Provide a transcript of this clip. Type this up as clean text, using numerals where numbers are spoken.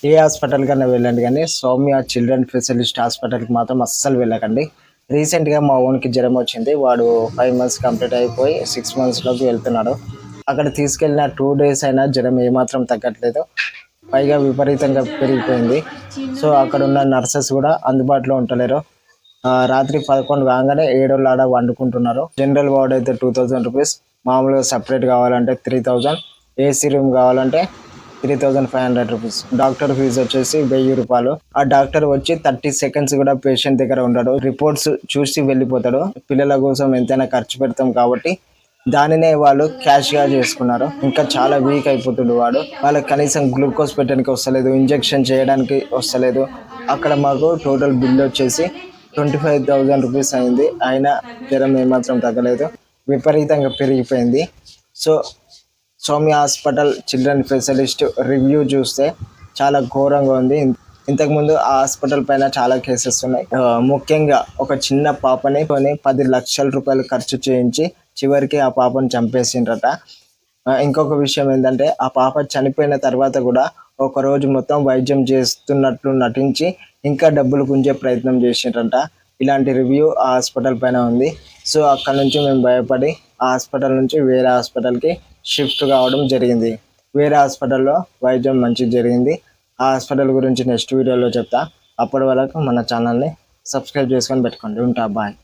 ఏ hospital కన్నా వెళ్ళండి కానీ సౌమ్య చిల్డ్రన్ స్పెషలిస్ట్ హాస్పిటల్కి మాత్రం అస్సలు వెళ్ళకండి. రీసెంట్గా మా ఓన్కి జ్వరం వచ్చింది. వాడు 5 months కంప్లీట్ అయిపోయి 6 monthsలోకి వెళ్తున్నాడు. అక్కడ తీసుకెళ్ళిన 2 days అయినా జ్వరం ఏమాత్రం తగ్గట్లేదు, పైగా విపరీతంగా పెరిగిపోయింది. సో అక్కడ ఉన్న నర్సెస్ కూడా అందుబాటులో ఉంటలేరు. రాత్రి 11 కాగానే 7 ఆడ వండుకుంటున్నారు. జనరల్ వార్డ్ అయితే 2000 రూపీస్, మామూలుగా సపరేట్ కావాలంటే 3000, ఏసీ రూమ్ కావాలంటే 3500 రూపీస్. డాక్టర్ ఫీజు వచ్చేసి 1000 రూపాయలు. ఆ డాక్టర్ వచ్చి 30 seconds కూడా పేషెంట్ దగ్గర ఉండడు, రిపోర్ట్స్ చూసి వెళ్ళిపోతాడు. పిల్లల కోసం ఎంతైనా ఖర్చు పెడతాం కాబట్టి దానినే వాళ్ళు క్యాష్ గా చేసుకున్నారు. ఇంకా చాలా వీక్ అయిపోతుంది వాడు. వాళ్ళకి కనీసం గ్లూకోజ్ పెట్టడానికి వస్తలేదు, ఇంజెక్షన్ చేయడానికి వస్తలేదు. అక్కడ మాకు టోటల్ బిల్ వచ్చేసి 25,000 రూపీస్ అయింది. అయినా జ్వరం ఏమాత్రం తగ్గలేదు, విపరీతంగా పెరిగిపోయింది. So Soumya hospital children specialist review చూస్తే చాలా ఘోరంగా ఉంది. ఇంతకుముందు ఆ హాస్పిటల్ పైన చాలా కేసెస్ ఉన్నాయి. ముఖ్యంగా ఒక చిన్న పాపని 10 లక్షల రూపాయలు ఖర్చు చేయించి చివరికి ఆ పాపను చంపేసిండ్రట. ఇంకొక విషయం ఏంటంటే ఆ పాప చనిపోయిన తర్వాత కూడా ఒక రోజు మొత్తం వైద్యం చేస్తున్నట్లు నటించి ఇంకా డబ్బులు గుంజే ప్రయత్నం చేసిండ్రంట. ఇలాంటి రివ్యూ ఆ హాస్పిటల్ పైన ఉంది. సో అక్కడ నుంచి మేము భయపడి ఆ హాస్పిటల్ నుంచి వేరే హాస్పిటల్కి షిఫ్ట్ కావడం జరిగింది. వేరే హాస్పిటల్లో వైద్యం మంచిగా జరిగింది. ఆ హాస్పిటల్ గురించి నెక్స్ట్ వీడియోలో చెప్తా. అప్పటి వరకు మన ఛానల్ని సబ్స్క్రైబ్ చేసుకొని పెట్టుకోండి. ఉంటా, బాయ్.